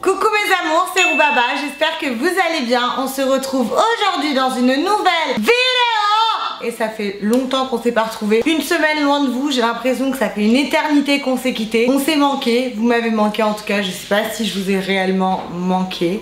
Coucou mes amours, c'est Roubaba, j'espère que vous allez bien. On se retrouve aujourd'hui dans une nouvelle vidéo. Et ça fait longtemps qu'on s'est pas retrouvés. Une semaine loin de vous, j'ai l'impression que ça fait une éternité qu'on s'est quitté. On s'est manqué, vous m'avez manqué en tout cas, je sais pas si je vous ai réellement manqué.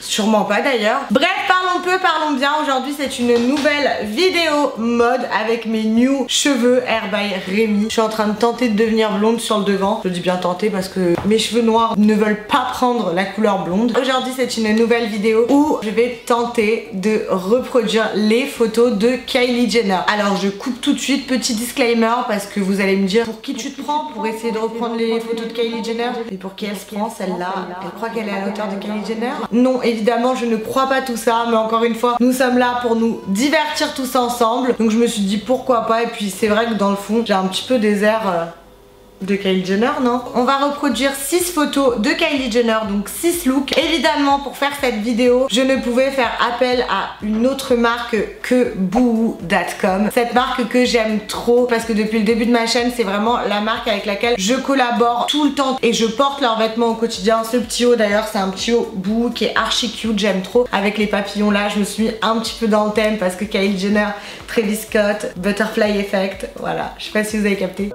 Sûrement pas d'ailleurs. Bref, parlons peu, parlons bien. Aujourd'hui c'est une nouvelle vidéo mode avec mes new cheveux Hair by Rémi. Je suis en train de tenter de devenir blonde sur le devant. Je dis bien tenter parce que mes cheveux noirs ne veulent pas prendre la couleur blonde. Aujourd'hui c'est une nouvelle vidéo où je vais tenter de reproduire les photos de Kylie Jenner. Alors je coupe tout de suite, petit disclaimer, parce que vous allez me dire pour qui tu te prends pour essayer de reprendre les photos de Kylie Jenner. Et pour qui elle se prend celle-là? Elle croit qu'elle est à la hauteur de Kylie Jenner? Non, évidemment je ne crois pas tout ça, mais encore une fois nous sommes là pour nous divertir tous ensemble, donc je me suis dit pourquoi pas. Et puis c'est vrai que dans le fond j'ai un petit peu des airs de Kylie Jenner, non? On va reproduire 6 photos de Kylie Jenner, donc 6 looks. Évidemment pour faire cette vidéo je ne pouvais faire appel à une autre marque que Boohoo.com. Cette marque que j'aime trop parce que depuis le début de ma chaîne c'est vraiment la marque avec laquelle je collabore tout le temps et je porte leurs vêtements au quotidien. Ce petit haut d'ailleurs c'est un petit haut Boohoo qui est archi cute, j'aime trop. Avec les papillons là je me suis mis un petit peu dans le thème parce que Kylie Jenner, Travis Scott, Butterfly Effect, voilà, je sais pas si vous avez capté.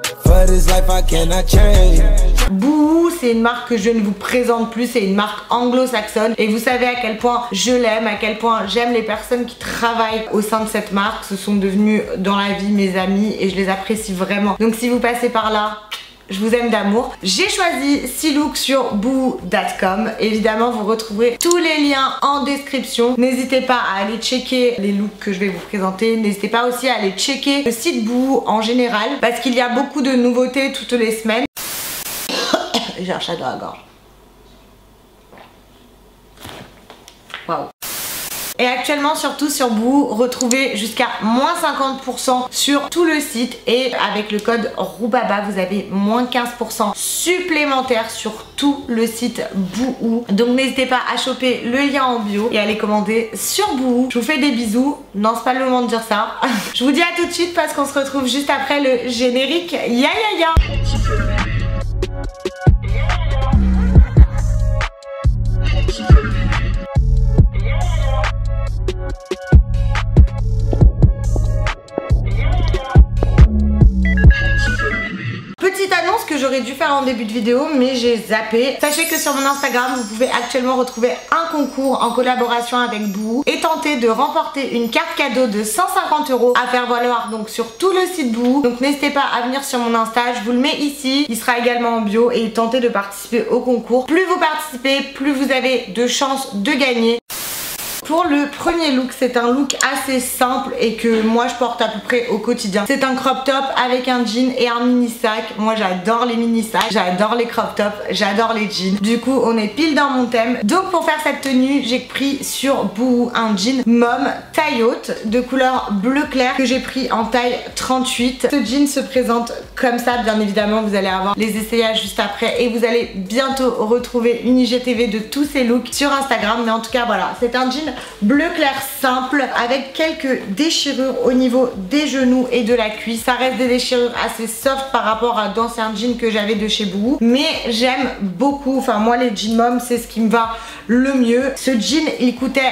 Boohoo, c'est une marque que je ne vous présente plus, c'est une marque anglo-saxonne et vous savez à quel point je l'aime, à quel point j'aime les personnes qui travaillent au sein de cette marque. Ce sont devenus dans la vie mes amis et je les apprécie vraiment. Donc si vous passez par là, je vous aime d'amour. J'ai choisi 6 looks sur Boohoo.com. Évidemment vous retrouverez tous les liens en description. N'hésitez pas à aller checker les looks que je vais vous présenter. N'hésitez pas aussi à aller checker le site Boohoo en général parce qu'il y a beaucoup de nouveautés toutes les semaines. J'ai un chat dans la gorge. Waouh. Et actuellement surtout sur Boohoo, retrouvez jusqu'à moins 50% sur tout le site et avec le code Roubaba vous avez moins 15% supplémentaire sur tout le site Boohoo. Donc n'hésitez pas à choper le lien en bio et à aller commander sur Boohoo. Je vous fais des bisous. Non, c'est pas le moment de dire ça. Je vous dis à tout de suite parce qu'on se retrouve juste après le générique. Ya ya ya. Petite annonce que j'aurais dû faire en début de vidéo mais j'ai zappé. Sachez que sur mon Instagram vous pouvez actuellement retrouver un concours en collaboration avec Boohoo et tenter de remporter une carte cadeau de 150 € à faire valoir donc sur tout le site Boohoo. Donc n'hésitez pas à venir sur mon Insta, je vous le mets ici, il sera également en bio et tentez de participer au concours. Plus vous participez, plus vous avez de chances de gagner. Pour le premier look, c'est un look assez simple et que moi je porte à peu près au quotidien. C'est un crop top avec un jean et un mini sac. Moi j'adore les mini sacs, j'adore les crop tops, j'adore les jeans. Du coup on est pile dans mon thème. Donc pour faire cette tenue, j'ai pris sur Boohoo un jean mom taille haute de couleur bleu clair que j'ai pris en taille 38. Ce jean se présente comme ça, bien évidemment vous allez avoir les essayages juste après et vous allez bientôt retrouver une IGTV de tous ces looks sur Instagram. Mais en tout cas voilà, c'est un jean bleu clair simple avec quelques déchirures au niveau des genoux et de la cuisse. Ça reste des déchirures assez soft par rapport à d'anciens jeans que j'avais de chez Boohoo, mais j'aime beaucoup, enfin moi les jeans mom c'est ce qui me va le mieux. Ce jean il coûtait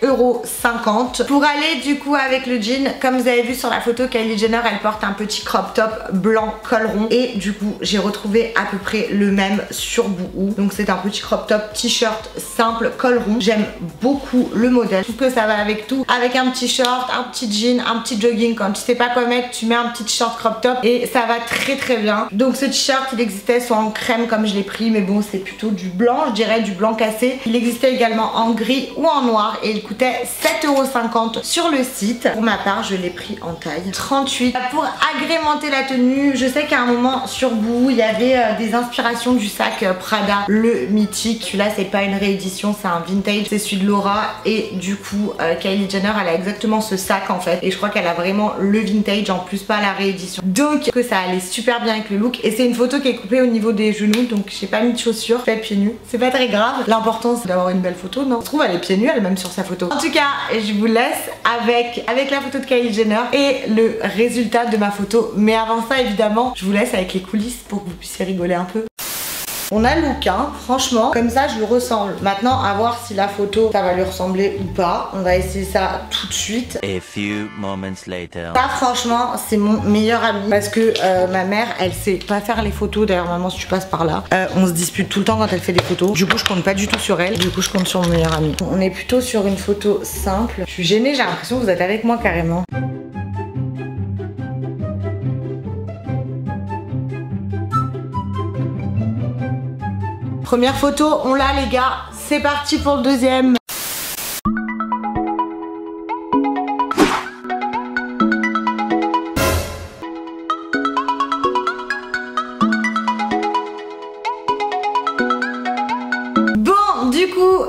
27,50 €. Pour aller du coup avec le jean, comme vous avez vu sur la photo, Kylie Jenner elle porte un petit crop top blanc col rond et du coup j'ai retrouvé à peu près le même sur Boohoo. Donc c'est un petit crop top t-shirt simple col rond. J'aime beaucoup le modèle, je trouve que ça va avec tout, avec un petit short, un petit jean, un petit jogging. Quand tu sais pas quoi mettre, tu mets un petit short crop top et ça va très très bien. Donc ce t-shirt il existait soit en crème comme je l'ai pris, mais bon c'est plutôt du blanc, je dirais du blanc cassé. Il existait également en gris ou en noir et il coûtait 7,50 € sur le site. Pour ma part je l'ai pris en taille 38. Pour agrémenter la tenue, je sais qu'à un moment sur Boohoo il y avait des inspirations du sac Prada, le mythique. Celui-là c'est pas une réédition, c'est un vintage, c'est celui de Laura et du coup Kylie Jenner elle a exactement ce sac en fait et je crois qu'elle a vraiment le vintage en plus, pas la réédition. Donc que ça allait super bien avec le look et c'est une photo qui est coupée au niveau des genoux donc j'ai pas mis de chaussures, fait pieds nus, c'est pas très grave. L'important c'est d'avoir une belle photo, non? Je trouve elle est pieds nus, elle est même sur sa photo. En tout cas je vous laisse avec la photo de Kylie Jenner et le résultat de ma photo, mais avant ça évidemment je vous laisse avec les coulisses pour que vous puissiez rigoler un peu. On a le look, hein, franchement, comme ça je lui ressemble. Maintenant, à voir si la photo, ça va lui ressembler ou pas. On va essayer ça tout de suite. A few moments later. Ça, franchement, c'est mon meilleur ami parce que ma mère, elle sait pas faire les photos. D'ailleurs, maman, si tu passes par là, on se dispute tout le temps quand elle fait des photos. Du coup, je compte pas du tout sur elle. Du coup, je compte sur mon meilleur ami. On est plutôt sur une photo simple. Je suis gênée, j'ai l'impression que vous êtes avec moi carrément. Première photo, on l'a les gars, c'est parti pour le deuxième.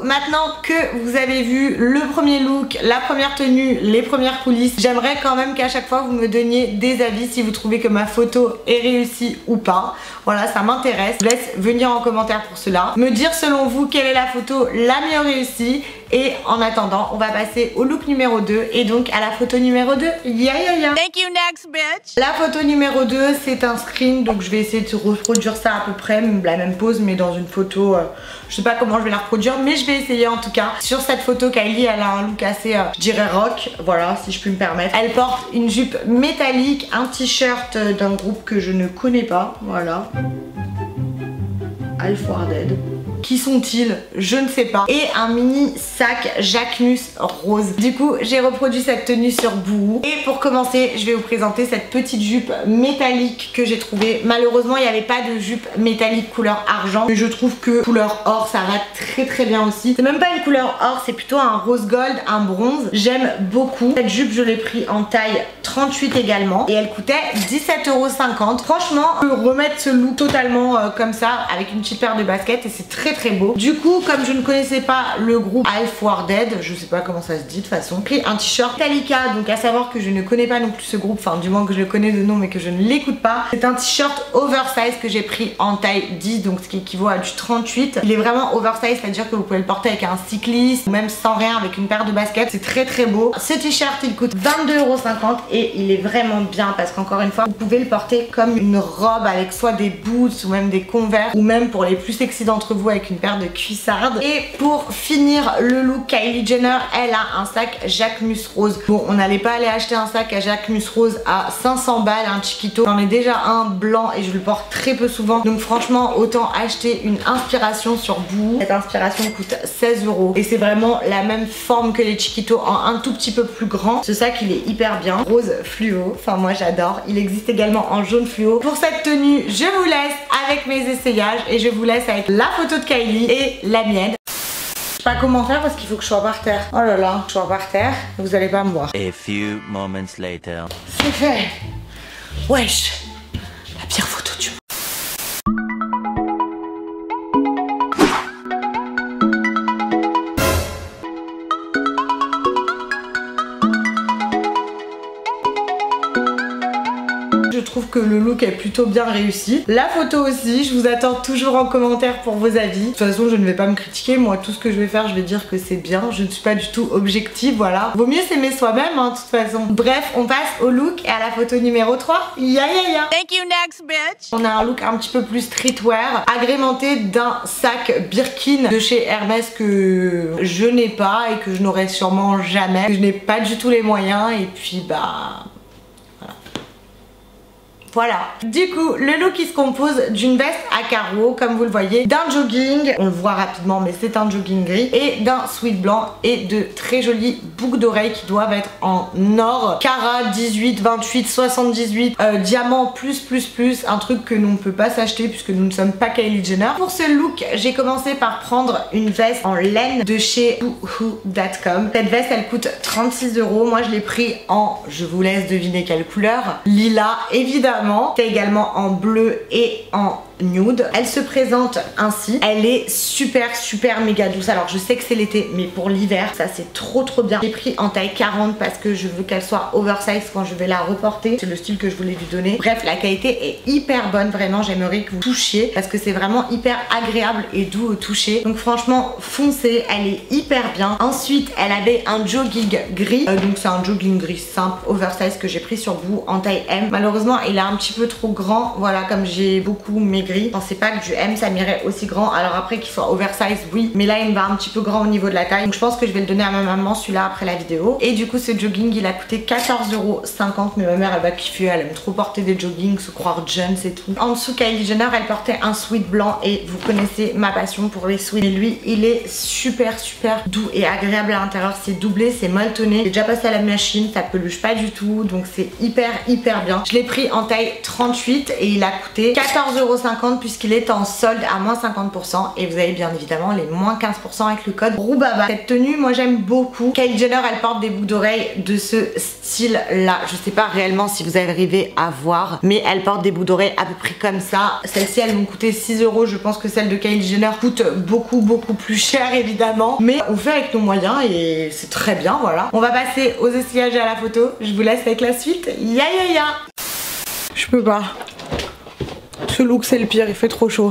Maintenant que vous avez vu le premier look, la première tenue, les premières coulisses, j'aimerais quand même qu'à chaque fois vous me donniez des avis si vous trouvez que ma photo est réussie ou pas. Voilà, ça m'intéresse. Je vous laisse venir en commentaire pour cela. Me dire selon vous quelle est la photo la mieux réussie. Et en attendant, on va passer au look numéro 2 et donc à la photo numéro 2. Thank you, next bitch. La photo numéro 2, c'est un screen, donc je vais essayer de reproduire ça à peu près, la même pose, mais dans une photo, je sais pas comment je vais la reproduire, mais je vais essayer en tout cas. Sur cette photo, Kylie, elle a un look assez, je dirais rock, voilà, si je puis me permettre. Elle porte une jupe métallique, un t-shirt d'un groupe que je ne connais pas, voilà. Half-Warded. Qui sont-ils? Je ne sais pas. Et un mini sac Jacquemus rose. Du coup, j'ai reproduit cette tenue sur Boohoo. Et pour commencer, je vais vous présenter cette petite jupe métallique que j'ai trouvée. Malheureusement, il n'y avait pas de jupe métallique couleur argent. Mais je trouve que couleur or, ça va très très bien aussi. C'est même pas une couleur or, c'est plutôt un rose gold, un bronze. J'aime beaucoup. Cette jupe, je l'ai pris en taille 38 également. Et elle coûtait 17,50 €. Franchement, je peux remettre ce look totalement comme ça, avec une petite paire de baskets. Et c'est très très beau. Du coup, comme je ne connaissais pas le groupe Half-Warded, je sais pas comment ça se dit de toute façon, j'ai pris un t-shirt Metallica, donc à savoir que je ne connais pas non plus ce groupe, enfin du moins que je le connais de nom mais que je ne l'écoute pas. C'est un t-shirt oversize que j'ai pris en taille 10, donc ce qui équivaut à du 38. Il est vraiment oversize, c'est-à-dire que vous pouvez le porter avec un cycliste ou même sans rien, avec une paire de baskets. C'est très très beau. Ce t-shirt, il coûte 22,50 € et il est vraiment bien parce qu'encore une fois, vous pouvez le porter comme une robe avec soit des boots ou même des Converse ou même pour les plus sexy d'entre vous avec une paire de cuissardes. Et pour finir le look, Kylie Jenner, elle a un sac Jacquemus rose. Bon, on n'allait pas aller acheter un sac à Jacquemus rose à 500 balles, un chiquito. J'en ai déjà un blanc et je le porte très peu souvent. Donc franchement, autant acheter une inspiration sur Boohoo. Cette inspiration coûte 16 € et c'est vraiment la même forme que les chiquitos en un tout petit peu plus grand. Ce sac, il est hyper bien. Rose fluo, enfin moi j'adore. Il existe également en jaune fluo. Pour cette tenue, je vous laisse avec mes essayages et je vous laisse avec la photo de Kylie et la mienne. Je sais pas comment faire parce qu'il faut que je sois par terre. Oh là là, je sois par terre, vous allez pas me voir. A few moments later. C'est fait. Wesh, la pire photo du monde. Je trouve que le look est plutôt bien réussi. La photo aussi, je vous attends toujours en commentaire pour vos avis. De toute façon, je ne vais pas me critiquer. Moi, tout ce que je vais faire, je vais dire que c'est bien. Je ne suis pas du tout objective, voilà. Vaut mieux s'aimer soi-même, hein, de toute façon. Bref, on passe au look et à la photo numéro 3. Thank you, next bitch. On a un look un petit peu plus streetwear, agrémenté d'un sac Birkin de chez Hermès que je n'ai pas et que je n'aurai sûrement jamais. Je n'ai pas du tout les moyens et puis bah... Voilà. Du coup, le look il se compose d'une veste à carreaux, comme vous le voyez, d'un jogging, on le voit rapidement mais c'est un jogging gris, et d'un sweat blanc et de très jolies boucles d'oreilles qui doivent être en or, Cara 18, 28, 78, diamant plus, un truc que nous ne peut pas s'acheter puisque nous ne sommes pas Kylie Jenner. Pour ce look, j'ai commencé par prendre une veste en laine de chez boohoo.com. Cette veste elle coûte 36 €, moi je l'ai pris en, je vous laisse deviner quelle couleur, lilas évidemment. C'est également en bleu et en nude. Elle se présente ainsi. Elle est super méga douce. Alors je sais que c'est l'été mais pour l'hiver ça c'est trop bien. J'ai pris en taille 40 parce que je veux qu'elle soit oversize quand je vais la reporter. C'est le style que je voulais lui donner. Bref, la qualité est hyper bonne, vraiment j'aimerais que vous touchiez parce que c'est vraiment hyper agréable et doux au toucher. Donc franchement foncez, elle est hyper bien. Ensuite elle avait un jogging gris. Donc c'est un jogging gris simple oversize que j'ai pris sur Boohoo en taille M. Malheureusement il est un petit peu trop grand. Voilà, comme j'ai beaucoup maigri gris. Je pensais pas que du M ça m'irait aussi grand. Alors après qu'il soit oversize, oui, mais là il me va un petit peu grand au niveau de la taille. Donc je pense que je vais le donner à ma maman celui-là après la vidéo. Et du coup ce jogging il a coûté 14,50 €. Mais ma mère elle va kiffer, elle aime trop porter des joggings, se croire jeune c'est tout. En dessous Kylie Jenner elle portait un sweat blanc et vous connaissez ma passion pour les sweats. Et lui il est super doux et agréable à l'intérieur. C'est doublé, c'est molletonné. J'ai déjà passé à la machine, ça peluche pas du tout. Donc c'est hyper bien. Je l'ai pris en taille 38 et il a coûté 14,50 € puisqu'il est en solde à moins 50%. Et vous avez bien évidemment les moins 15% avec le code ROUBABA. Cette tenue moi j'aime beaucoup. Kylie Jenner elle porte des boucles d'oreilles de ce style là. Je sais pas réellement si vous arrivez à voir, mais elle porte des boucles d'oreilles à peu près comme ça. Celles-ci elles m'ont coûté 6 €. Je pense que celle de Kylie Jenner coûte beaucoup plus cher évidemment, mais on fait avec nos moyens et c'est très bien. Voilà, on va passer aux essayages et à la photo. Je vous laisse avec la suite. Ya. Je peux pas, ce look c'est le pire, il fait trop chaud.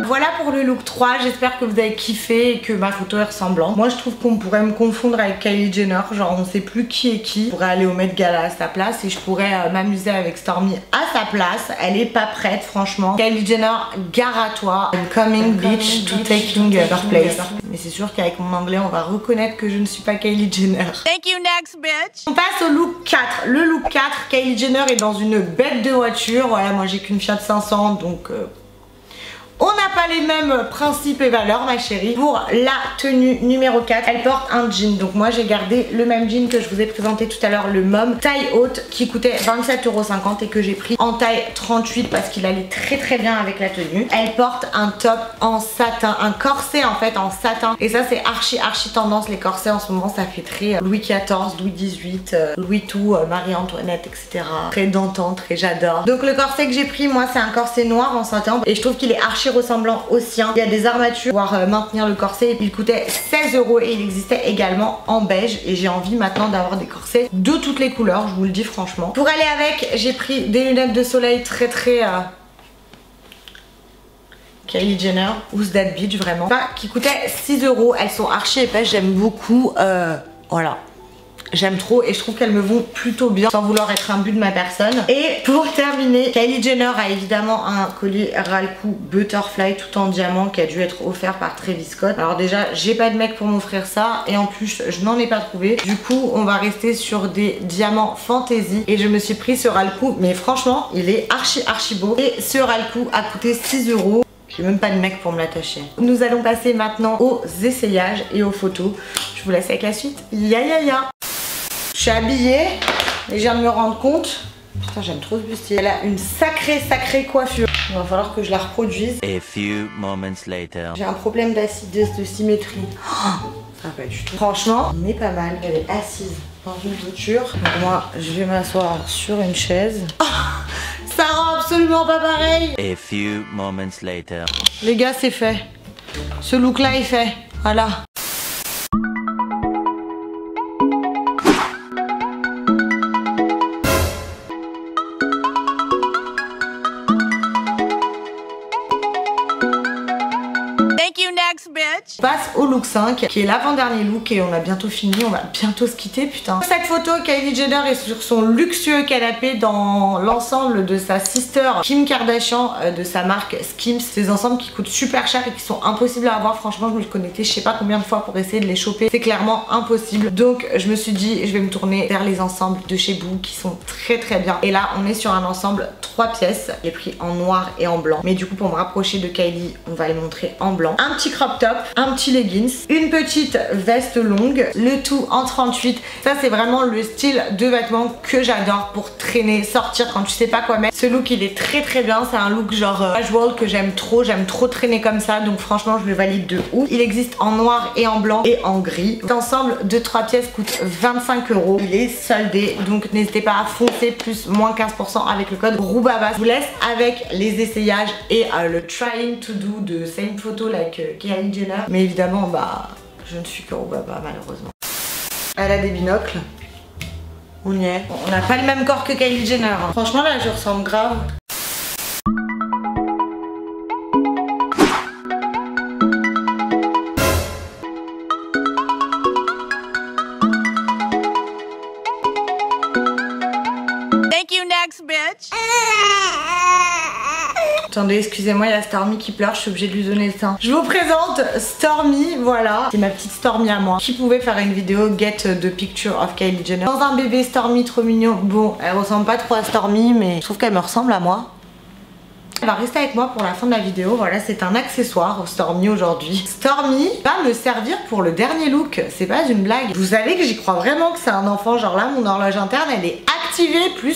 Voilà pour le look 3, j'espère que vous avez kiffé et que ma photo est ressemblante. Moi je trouve qu'on pourrait me confondre avec Kylie Jenner, genre on sait plus qui est qui. Je pourrais aller au Met Gala à sa place et je pourrais m'amuser avec Stormi à sa place. Elle est pas prête franchement. Kylie Jenner, gare à toi. I'm coming bitch to taking your place. Mais c'est sûr qu'avec mon anglais on va reconnaître que je ne suis pas Kylie Jenner. Thank you, next bitch. On passe au look 4. Le look 4, Kylie Jenner est dans une bête de voiture. Voilà, moi j'ai qu'une Fiat 500 donc... on n'a pas les mêmes principes et valeurs ma chérie. Pour la tenue numéro 4, elle porte un jean. Donc moi j'ai gardé le même jean que je vous ai présenté tout à l'heure, le Mom taille haute qui coûtait 27,50 € et que j'ai pris en taille 38 parce qu'il allait très bien avec la tenue. Elle porte un top en satin, un corset en fait en satin. Et ça c'est archi tendance les corsets en ce moment, ça fait très Louis XIV, Louis XVIII, Louis tout, Marie-Antoinette etc. Très dentant, très j'adore. Donc le corset que j'ai pris moi c'est un corset noir en satin et je trouve qu'il est archi ressemblant au sien. Il y a des armatures pour pouvoir maintenir le corset. Il coûtait 16 € et il existait également en beige et j'ai envie maintenant d'avoir des corsets de toutes les couleurs, je vous le dis franchement. Pour aller avec, j'ai pris des lunettes de soleil très Kylie Jenner, Who's That Bitch vraiment, qui coûtaient 6 €. Elles sont archi épaisses, j'aime beaucoup. Voilà. J'aime trop et je trouve qu'elles me vont plutôt bien sans vouloir être un but de ma personne. Et pour terminer, Kylie Jenner a évidemment un collier Ralco Butterfly tout en diamant qui a dû être offert par Travis Scott. Alors déjà j'ai pas de mec pour m'offrir ça et en plus je n'en ai pas trouvé. Du coup on va rester sur des diamants fantasy et je me suis pris ce Ralco, mais franchement il est archi beau. Et ce Ralco a coûté 6 €. J'ai même pas de mec pour me l'attacher. Nous allons passer maintenant aux essayages et aux photos. Je vous laisse avec la suite. Ya. Je suis habillée et je viens de me rendre compte. Putain, j'aime trop ce bustier. Elle a une sacrée coiffure. Il va falloir que je la reproduise. A few moments later. J'ai un problème d'acidité, de symétrie. Oh, ça va pas du tout. Franchement, on est pas mal. Elle est assise dans une voiture. Donc moi, je vais m'asseoir sur une chaise. Oh, ça rend absolument pas pareil. A few moments later. Les gars, c'est fait. Ce look là est fait. Voilà. bitch. On passe au look 5 qui est l'avant-dernier look et on a bientôt fini, on va bientôt se quitter, putain. Cette photo, Kylie Jenner est sur son luxueux canapé dans l'ensemble de sa sister Kim Kardashian de sa marque Skims. Ces ensembles qui coûtent super cher et qui sont impossibles à avoir. Franchement, je me suis connectée je sais pas combien de fois pour essayer de les choper. C'est clairement impossible. Donc je me suis dit je vais me tourner vers les ensembles de chez Boo qui sont très bien. Et là on est sur un ensemble 3 pièces. J'ai pris en noir et en blanc. Mais du coup pour me rapprocher de Kylie, on va les montrer en blanc. Un petit crop top, un petit leggings, une petite veste longue, le tout en 38. Ça c'est vraiment le style de vêtements que j'adore pour traîner, sortir quand tu sais pas quoi mettre. Ce look il est très bien, c'est un look genre casual que j'aime trop traîner comme ça, donc franchement je le valide de ouf. Il existe en noir et en blanc et en gris. L'ensemble de 3 pièces coûte 25 €. Il est soldé, donc n'hésitez pas à foncer plus moins 15% avec le code ROUBABA. Je vous laisse avec les essayages et le trying to do de same photo like Kylie Jenner. Mais évidemment bah je ne suis que ROUBABA malheureusement. Elle a des binocles. On y est. On n'a pas le même corps que Kylie Jenner. Hein. Franchement là je ressemble grave. you next, bitch. Attendez, excusez-moi, il y a Stormy qui pleure, je suis obligée de lui donner le sein. Je vous présente Stormy, voilà. C'est ma petite Stormy à moi. Qui pouvait faire une vidéo Get the Picture of Kylie Jenner. Dans un bébé Stormy trop mignon. Bon, elle ressemble pas trop à Stormy, mais je trouve qu'elle me ressemble à moi. Elle va rester avec moi pour la fin de la vidéo. Voilà, c'est un accessoire Stormy aujourd'hui. Stormy va me servir pour le dernier look. C'est pas une blague. Vous savez que j'y crois vraiment que c'est un enfant. Genre là, mon horloge interne, elle est activée plus.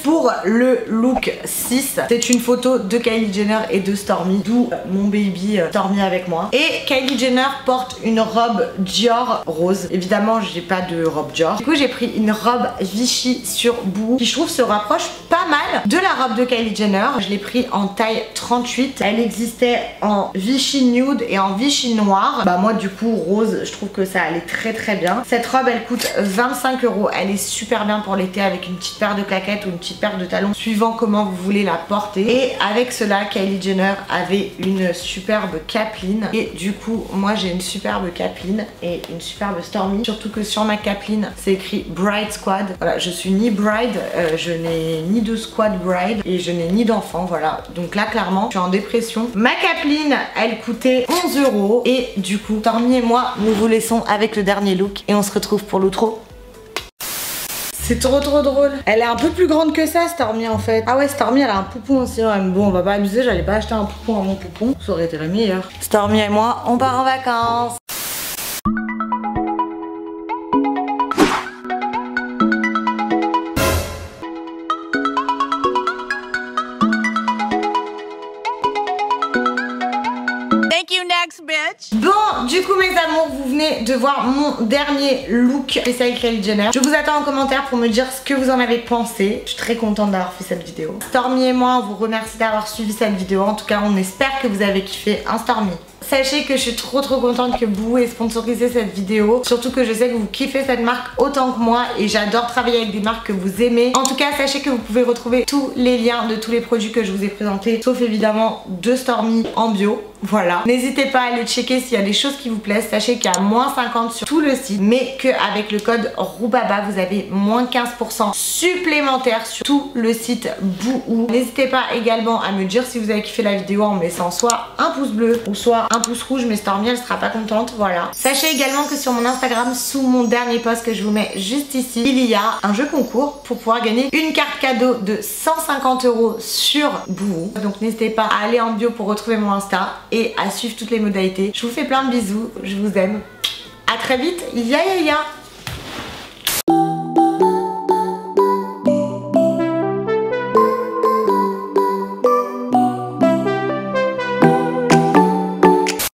Pour le look 6, c'est une photo de Kylie Jenner et de Stormy. D'où mon baby Stormy avec moi. Et Kylie Jenner porte une robe Dior rose. Évidemment, j'ai pas de robe Dior. Du coup, j'ai pris une robe Vichy sur Boo qui je trouve se rapproche pas mal de la robe de Kylie Jenner. Je l'ai pris en taille 38. Elle existait en Vichy nude et en Vichy noir. Bah moi du coup rose, je trouve que ça allait très bien. Cette robe elle coûte 25 €. Elle est super bien pour l'été avec une petite paire de claquettes ou une petite paire de talons suivant comment vous voulez la porter. Et avec cela Kylie Jenner avait une superbe capeline. Et du coup moi j'ai une superbe capeline et une superbe Stormy. Surtout que sur ma capeline c'est écrit Bride Squad. Voilà, je suis ni bride, je n'ai ni de squad bride et je n'ai ni d'enfant. Voilà, donc là clairement je suis en dépression. Ma capeline elle coûtait 11 € et du coup Stormy et moi nous vous laissons avec le dernier look et on se retrouve pour l'outro. C'est trop drôle. Elle est un peu plus grande que ça Stormy en fait. Ah ouais, Stormy elle a un poupon aussi. Bon, on va pas abuser, j'allais pas acheter un poupon à mon poupon, ça aurait été le meilleur. Stormy et moi on part en vacances. Bitch. Bon, du coup mes amours, vous venez de voir mon dernier look spécial Kylie Jenner. Je vous attends en commentaire pour me dire ce que vous en avez pensé. Je suis très contente d'avoir fait cette vidéo. Stormy et moi, on vous remercie d'avoir suivi cette vidéo. En tout cas, on espère que vous avez kiffé un Stormy. Sachez que je suis trop contente que Boo ait sponsorisé cette vidéo. Surtout que je sais que vous kiffez cette marque autant que moi et j'adore travailler avec des marques que vous aimez. En tout cas, sachez que vous pouvez retrouver tous les liens de tous les produits que je vous ai présentés, sauf évidemment de Stormy en bio. Voilà. N'hésitez pas à aller checker s'il y a des choses qui vous plaisent. Sachez qu'il y a moins 50 sur tout le site, mais qu'avec le code ROUBABA, vous avez moins 15% supplémentaire sur tout le site Boo. N'hésitez pas également à me dire si vous avez kiffé la vidéo en me laissant soit un pouce bleu ou soit un pouce rouge, mais Stormy elle sera pas contente, voilà. Sachez également que sur mon Instagram, sous mon dernier post que je vous mets juste ici, il y a un jeu concours pour pouvoir gagner une carte cadeau de 150 € sur Boo. Donc n'hésitez pas à aller en bio pour retrouver mon Insta et à suivre toutes les modalités. Je vous fais plein de bisous, je vous aime. À très vite, ya ya ya.